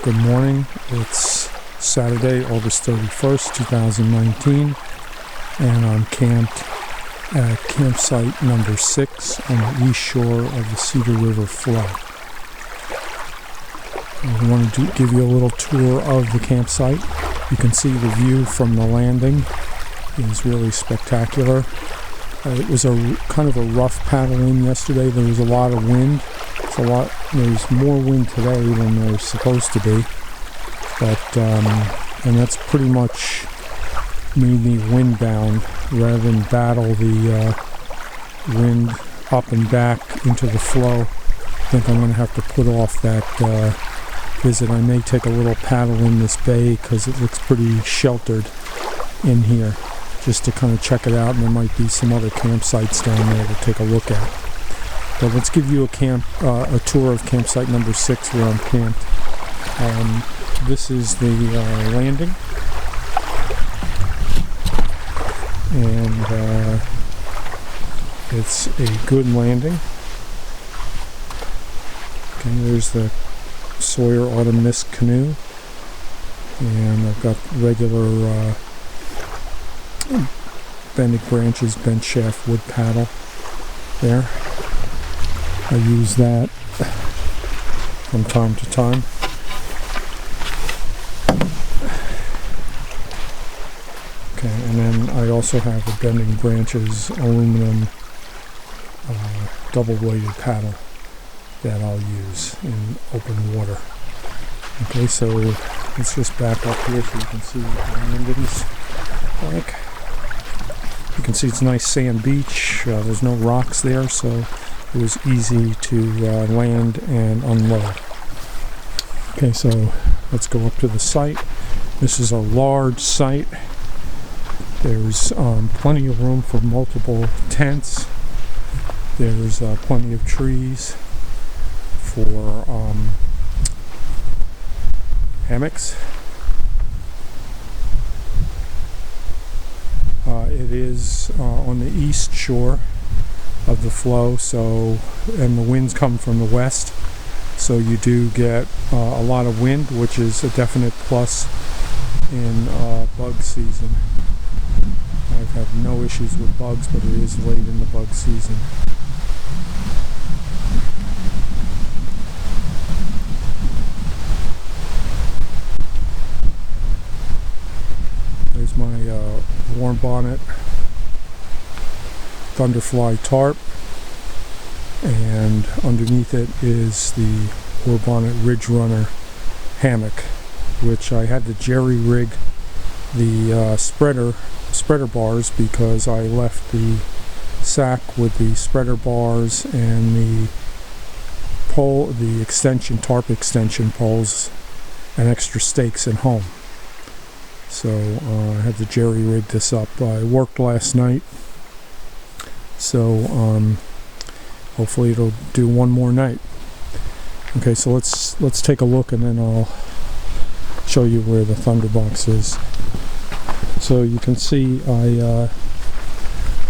Good morning. It's Saturday, August 31st, 2019, and I'm camped at campsite number 6 on the east shore of the Cedar River Flow. I wanted to give you a little tour of the campsite. You can see the view from the landing is really spectacular. It was a kind of a rough paddling yesterday. There was a lot of wind. There's more wind today than there's supposed to be, but and that's pretty much made me windbound rather than battle the wind up and back into the flow. I think I'm going to have to put off that visit. I may take a little paddle in this bay because it looks pretty sheltered in here, just to kind of check it out, and there might be some other campsites down there to take a look at. But let's give you a tour of campsite number 6 where I'm camped. This is the landing, and it's a good landing. Okay, there's the Sawyer Autumn Mist canoe, and I've got regular bending branches, bent shaft wood paddle there. I use that from time to time. Okay, and then I also have a bending branches aluminum double-bladed paddle that I'll use in open water. Okay, so let's just back up here so you can see what the landing's like. You can see it's a nice sand beach. There's no rocks there, so it was easy to land and unload. Okay, so let's go up to the site. This is a large site. There's plenty of room for multiple tents. There's plenty of trees for hammocks. It is on the east shore of the flow, and the winds come from the west, so you do get a lot of wind, which is a definite plus in bug season. I've had no issues with bugs, but it is late in the bug season. There's my warm bonnet Thunderfly tarp, and underneath it is the Warm Bonnet Ridge Runner hammock, which I had to jerry rig the spreader bars because I left the sack with the spreader bars and the tarp extension poles and extra stakes at home. So I had to jerry rig this up. I worked last night, so hopefully it'll do one more night. Okay, so let's take a look, and then I'll show you where the Thunderbox is. So you can see I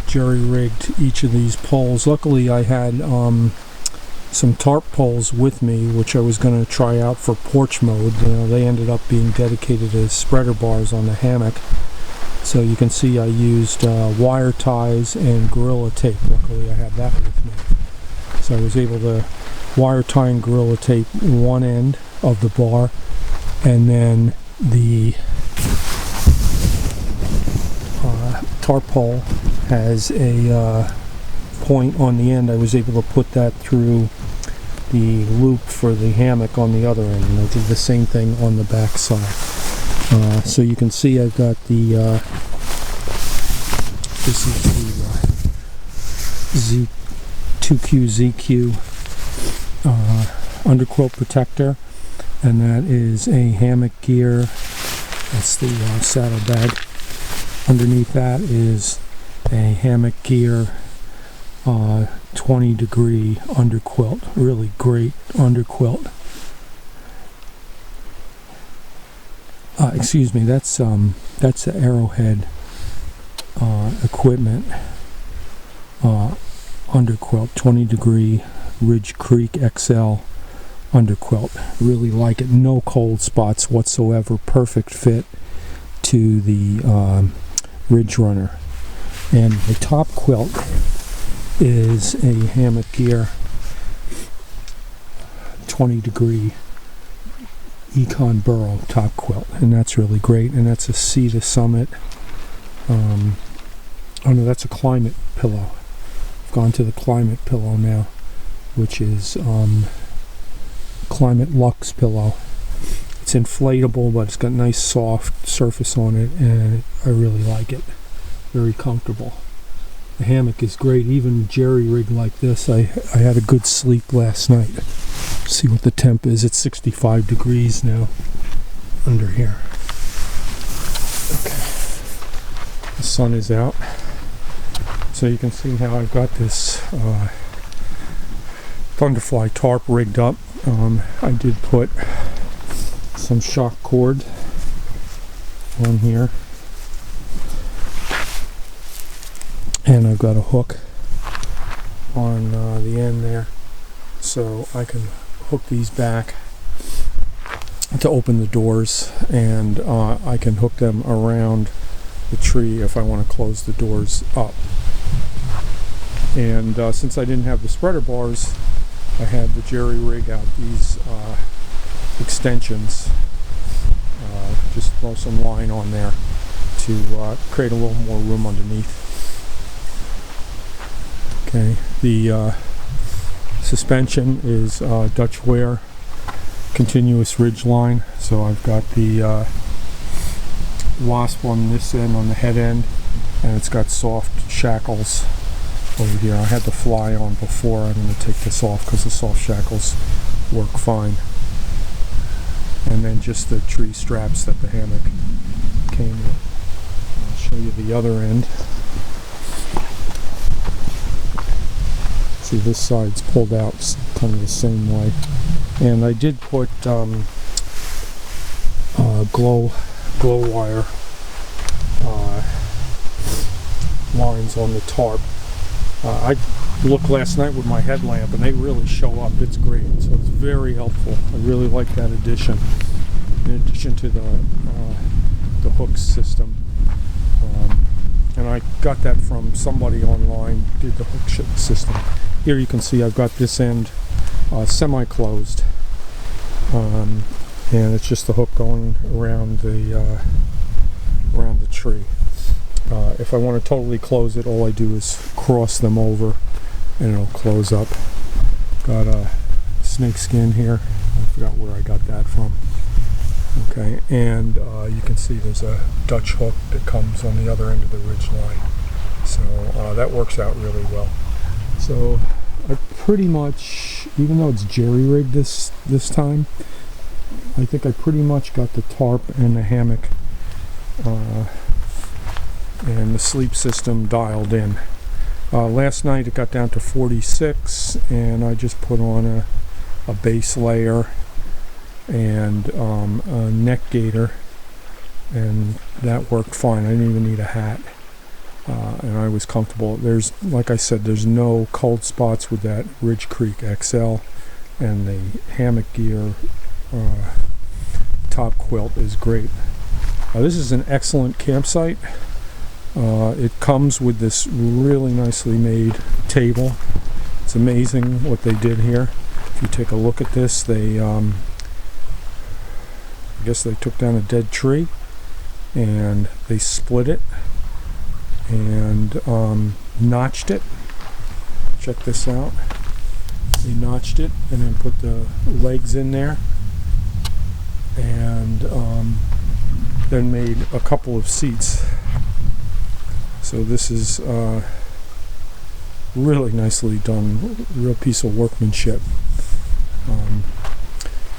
jerry rigged each of these poles. Luckily I had some tarp poles with me, which I was going to try out for porch mode. They ended up being dedicated as spreader bars on the hammock. So you can see I used wire ties and Gorilla Tape. Luckily I had that with me. So I was able to wire tie and Gorilla Tape one end of the bar, and then the tarp pole has a point on the end. I was able to put that through the loop for the hammock on the other end, and I did the same thing on the back side. So you can see I've got the this is the Z2QZQ underquilt protector, and that is a hammock gear. That's the saddle bag. Underneath that is a hammock gear 20-degree underquilt. Really great underquilt. Excuse me, that's the Arrowhead equipment underquilt, 20-degree Ridge Creek XL underquilt. Really like it. No cold spots whatsoever. Perfect fit to the Ridge Runner. And the top quilt is a hammock gear 20-degree Econ Burrow top quilt, and that's really great. And that's a Cedar Summit. Oh no, that's a Climate pillow. I've gone to the Climate pillow now, which is Climate Luxe pillow. It's inflatable, but it's got nice soft surface on it, and I really like it. Very comfortable. The hammock is great. Even jerry rig like this, I had a good sleep last night. See what the temp is. It's 65 degrees now under here. Okay. The sun is out. So you can see how I've got this Thunderfly tarp rigged up. I did put some shock cord on here. And I've got a hook on the end there, so I can hook these back to open the doors, and I can hook them around the tree if I want to close the doors up. And since I didn't have the spreader bars, I had the jerry rig out these extensions. Just throw some line on there to create a little more room underneath. Okay, the suspension is Dutch wear continuous ridge line. So I've got the wasp on this end, on the head end, and it's got soft shackles over here. I had the fly on before. I'm going to take this off because the soft shackles work fine. And then just the tree straps that the hammock came with. I'll show you the other end. See, this side's pulled out kind of the same way. And I did put glow wire lines on the tarp. I looked last night with my headlamp, and they really show up. It's great. So it's very helpful. I really like that addition. In addition to the hook system. And I got that from somebody online, did the hook system. Here you can see I've got this end semi-closed, and it's just the hook going around the tree. If I want to totally close it, all I do is cross them over, and it'll close up. Got a snake skin here. I forgot where I got that from. Okay, and you can see there's a Dutch hook that comes on the other end of the ridge line. So that works out really well. So I pretty much, even though it's jerry rigged this time, I think I pretty much got the tarp and the hammock and the sleep system dialed in. Last night it got down to 46, and I just put on a base layer and a neck gaiter, and that worked fine. I didn't even need a hat, and I was comfortable. There's, like I said, there's no cold spots with that Ridge Creek XL, and the hammock gear top quilt is great. This is an excellent campsite. It comes with this really nicely made table. It's amazing what they did here. If you take a look at this, they I guess they took down a dead tree and they split it and notched it. Check this out. They notched it and then put the legs in there, and then made a couple of seats. So this is really nicely done, real piece of workmanship.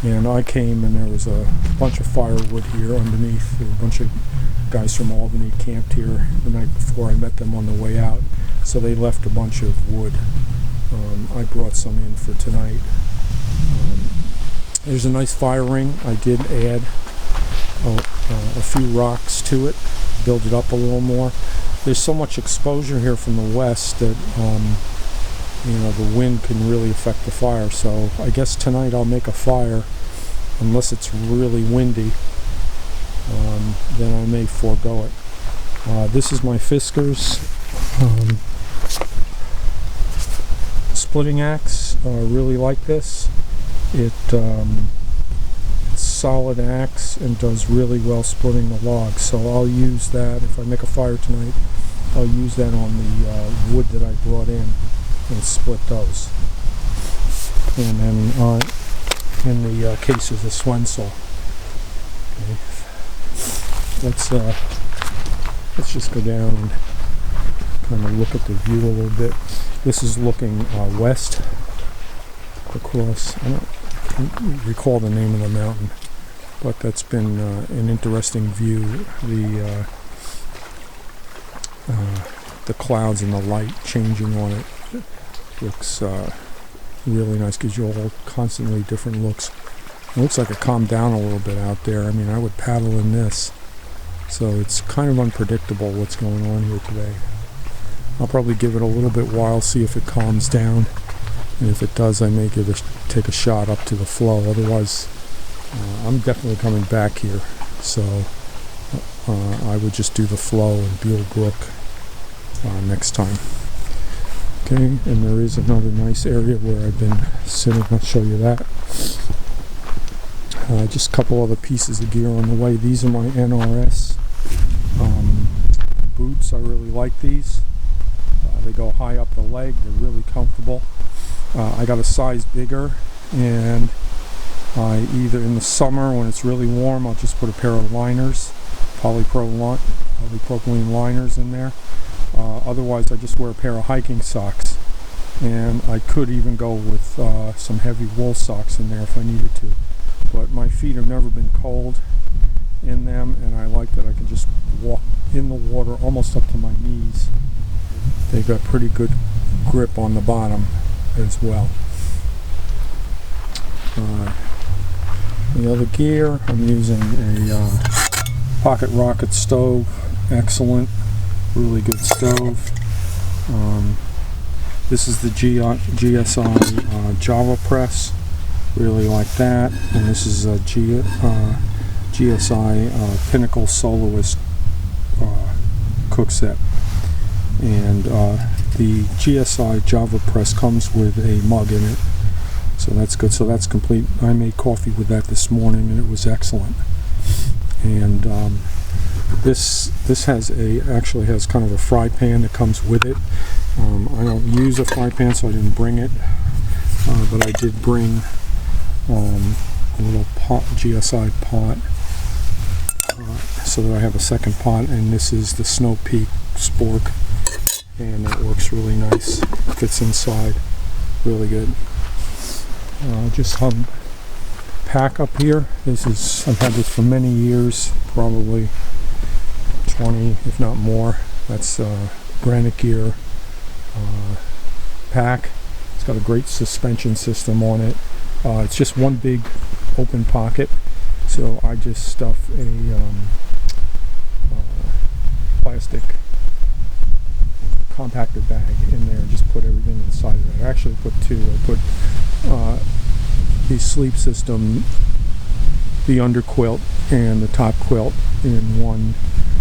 And I came, and there was a bunch of firewood here underneath. There were a bunch of guys from Albany camped here the night before. I met them on the way out, so they left a bunch of wood. I brought some in for tonight. There's a nice fire ring. I did add a few rocks to it, build it up a little more. There's so much exposure here from the west that you know, the wind can really affect the fire. So I guess tonight I'll make a fire unless it's really windy. Then I may forego it. This is my Fiskars splitting axe. Really like this. It's solid axe and does really well splitting the logs. So I'll use that if I make a fire tonight. I'll use that on the wood that I brought in and split those. And then in the case is a Swensel. Okay. Let's just go down and kind of look at the view a little bit. This is looking west across. I don't recall the name of the mountain, but that's been an interesting view. The clouds and the light changing on it looks really nice. Gives you all constantly different looks. It looks like it calmed down a little bit out there. I mean, I would paddle in this, so it's kind of unpredictable what's going on here today. I'll probably give it a little bit while, see if it calms down, and if it does, I may take a shot up to the flow. Otherwise, I'm definitely coming back here, so I would just do the flow and Buell Brook next time. Okay, and there is another nice area where I've been sitting. I'll show you that. Just a couple other pieces of gear on the way. These are my NRS boots. I really like these. They go high up the leg. They're really comfortable. I got a size bigger, and I either in the summer when it's really warm, I'll just put a pair of liners, polypropylene liners in there. Otherwise, I just wear a pair of hiking socks, and I could even go with some heavy wool socks in there if I needed to. But my feet have never been cold in them, and I like that I can just walk in the water almost up to my knees. They've got pretty good grip on the bottom as well. The other gear, I'm using a Pocket Rocket stove. Excellent, really good stove. This is the GSI Java press. Really like that. And this is a GSI Pinnacle Soloist cook set. And the GSI Java press comes with a mug in it, so that's good. So that's complete. I made coffee with that this morning, and it was excellent. And this actually has kind of a fry pan that comes with it. I don't use a fry pan, so I didn't bring it, but I did bring a little pot, GSI pot, so that I have a second pot. And this is the Snow Peak spork, and it works really nice. Fits inside really good. Just hung pack up here. I've had this for many years, probably 20 if not more. That's Granite Gear pack. It's got a great suspension system on it. It's just one big open pocket, so I just stuff a plastic compactor bag in there and just put everything inside of it. I actually put two. I put the sleep system, the under quilt, and the top quilt in one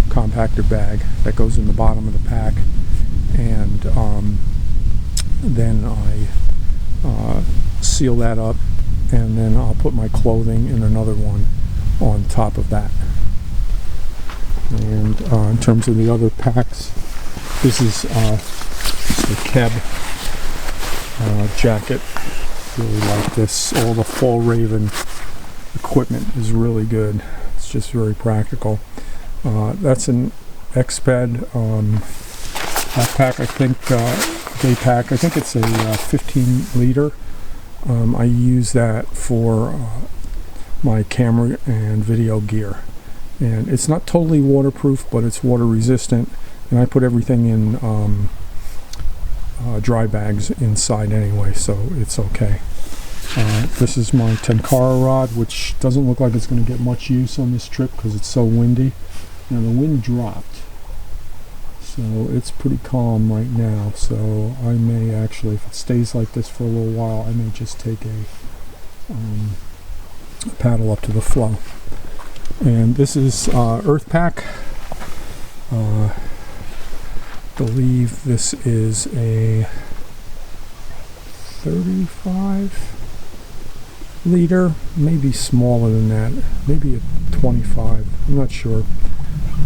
compactor bag that goes in the bottom of the pack, and then I seal that up, and then I'll put my clothing in another one on top of that. And in terms of the other packs, this is the Keb jacket. Really like this. All the Fall Raven equipment is really good. It's just very practical. That's an Exped backpack, I think, day pack. I think it's a 15 liter. I use that for my camera and video gear. And it's not totally waterproof, but it's water resistant. And I put everything in dry bags inside anyway, so it's okay. This is my Tenkara rod, which doesn't look like it's going to get much use on this trip because it's so windy. Now the wind dropped, so So it's pretty calm right now, so I may actually, if it stays like this for a little while, I may just take a paddle up to the flow. And this is Earth Pack. Believe this is a 35 liter, maybe smaller than that, maybe a 25, I'm not sure,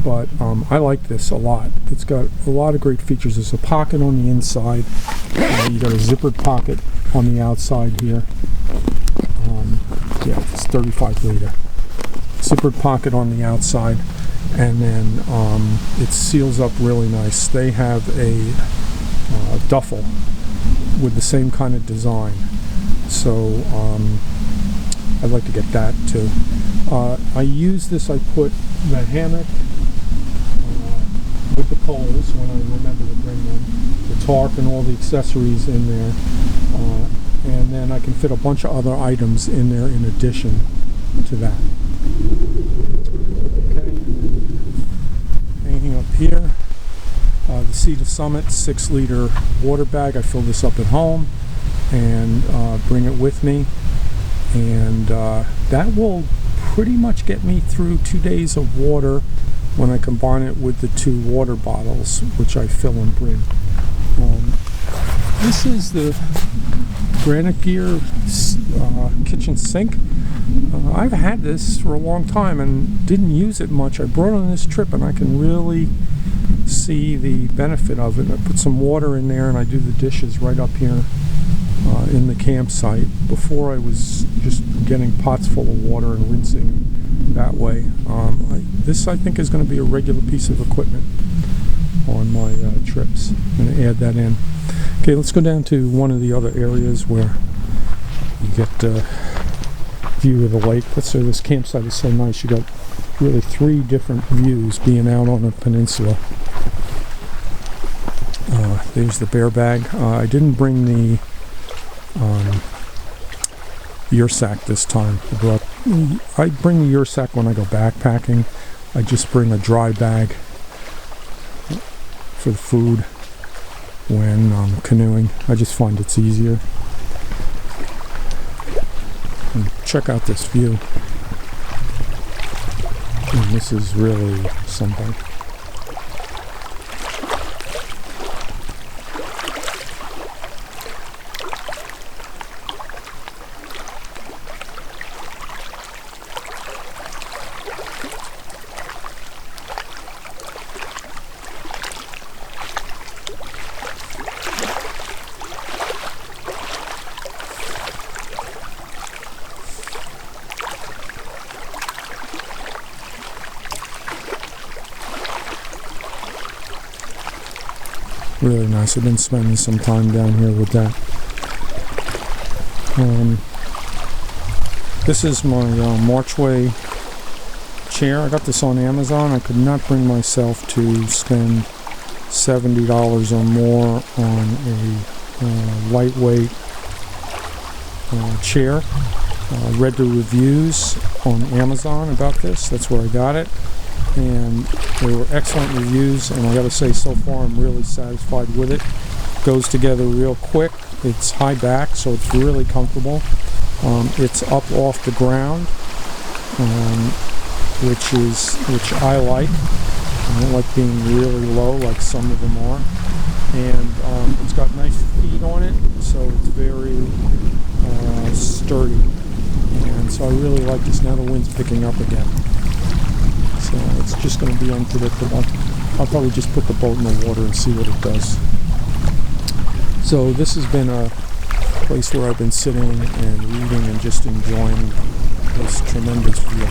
but I like this a lot. It's got a lot of great features. There's a pocket on the inside, you got a zippered pocket on the outside here. Yeah, it's 35 liter, zippered pocket on the outside, and then it seals up really nice. They have a duffel with the same kind of design, so I'd like to get that too. I use this, I put the hammock with the poles when I remember to bring them, the tarp and all the accessories in there, and then I can fit a bunch of other items in there in addition to that. Okay, hanging up here, the Cedar Summit 6 liter water bag. I fill this up at home and bring it with me, and that will pretty much get me through 2 days of water when I combine it with the 2 water bottles which I fill and bring. This is the Granite Gear kitchen sink. I've had this for a long time and didn't use it much. I brought it on this trip and I can really see the benefit of it. I put some water in there and I do the dishes right up here in the campsite. Before, I was just getting pots full of water and rinsing that way. This, I think, is going to be a regular piece of equipment on my trips. I'm going to add that in. Okay, let's go down to one of the other areas where you get a view of the lake. Let's say this campsite is so nice. You got really 3 different views being out on a peninsula. There's the bear bag. I didn't bring the Yursak this time. I bring the Yursak when I go backpacking. I just bring a dry bag for the food when I'm canoeing. I just find it's easier. And check out this view. And this is really something. Really nice. I've been spending some time down here with that. This is my Marchway chair. I got this on Amazon. I could not bring myself to spend $70 or more on a lightweight chair. I read the reviews on Amazon about this. That's where I got it. And they were excellent reviews, and I gotta say, so far I'm really satisfied with it. Goes together real quick. It's high back, so it's really comfortable. It's up off the ground, which I like. I don't like being really low like some of them are. And it's got nice feet on it, so it's very sturdy. And so I really like this. Now the wind's picking up again. So it's just going to be unpredictable. I'll probably just put the boat in the water and see what it does. So this has been a place where I've been sitting and reading and just enjoying this tremendous view.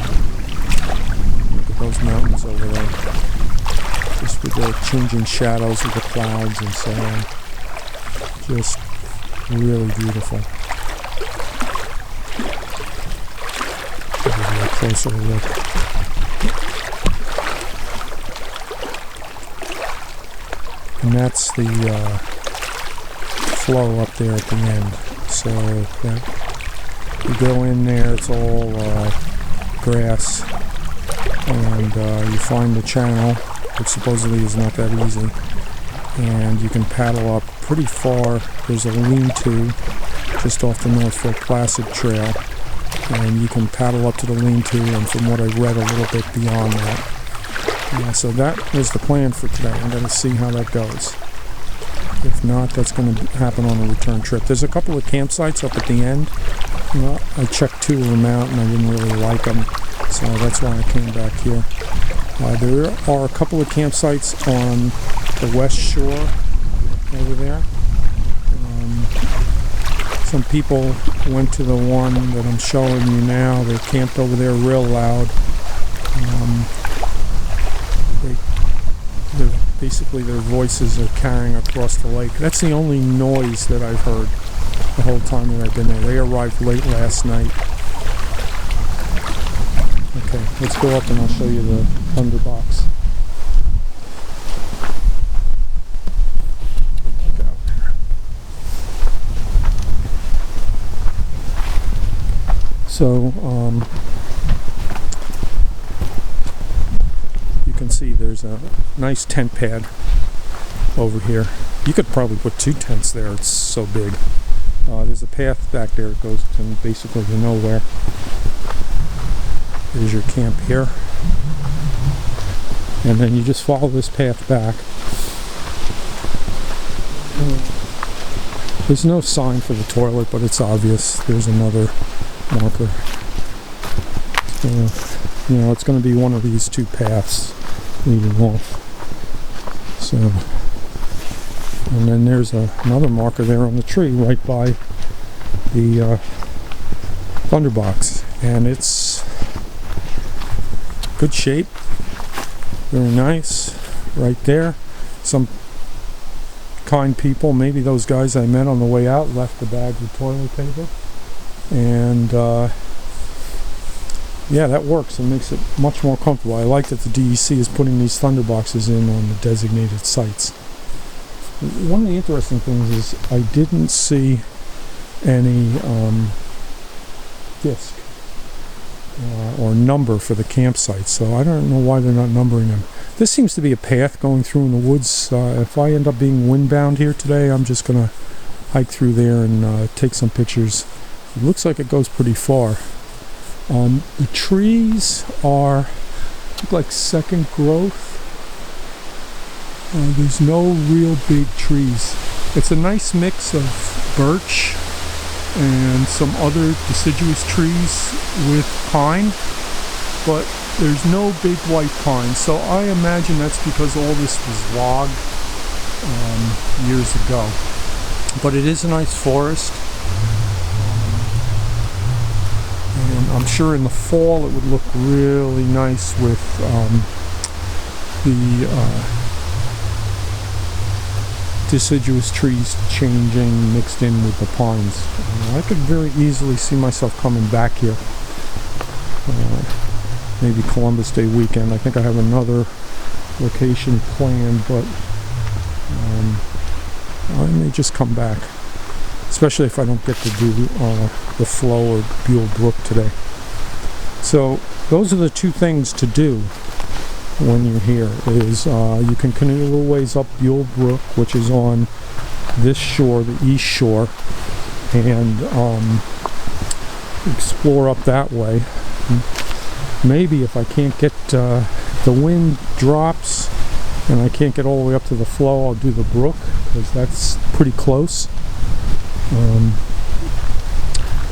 Look at those mountains over there. Just with the changing shadows of the clouds and so on. Just really beautiful. Give you a closer look. And that's the flow up there at the end. So that you go in there, it's all grass, and you find the channel, which supposedly is not that easy. and you can paddle up pretty far. There's a lean-to just off the North Fork Placid Trail, and you can paddle up to the lean-to, and from what I read, a little bit beyond that. So that is the plan for today. I'm going to see how that goes. If not, that's going to happen on a return trip. There's a couple of campsites up at the end. Well, I checked 2 of them out and I didn't really like them, so that's why I came back here. There are a couple of campsites on the west shore over there. Some people went to the one that I'm showing you now. They camped over there real loud. Basically their voices are carrying across the lake. That's the only noise that I've heard the whole time that I've been there. They arrived late last night. Okay, let's go up and I'll show you the Thunderbox. So, you can see there's a nice tent pad over here. You could probably put 2 tents there, it's so big. There's a path back there that goes to basically to nowhere. There's your camp here. And then you just follow this path back. There's no sign for the toilet, but it's obvious. There's another marker. You know, it's going to be one of these 2 paths leading off. So, and then there's another marker there on the tree right by the Thunderbox, and it's good shape, very nice, right there. Some kind people, maybe those guys I met on the way out, left the bag with toilet paper, and yeah, that works and makes it much more comfortable. I like that the DEC is putting these Thunderboxes in on the designated sites. One of the interesting things is I didn't see any disc or number for the campsite, so I don't know why they're not numbering them. This seems to be a path going through in the woods. If I end up being windbound here today, I'm just going to hike through there and take some pictures. It looks like it goes pretty far. The trees look like second growth. There's no real big trees. It's a nice mix of birch and some other deciduous trees with pine, but there's no big white pine. So I imagine that's because all this was logged years ago. But it is a nice forest. And I'm sure in the fall it would look really nice with the deciduous trees changing mixed in with the pines. I could very easily see myself coming back here. Maybe Columbus Day weekend. I think I have another location planned, but I may just come back. Especially if I don't get to do the Flow or Buell Brook today. So those are the 2 things to do when you're here. Is you can canoe a little ways up Buell Brook, which is on this shore, the east shore, and explore up that way. Maybe if I can't get the wind drops and I can't get all the way up to the Flow, I'll do the brook, because that's pretty close.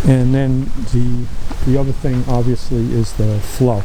And then the other thing obviously is the Flow.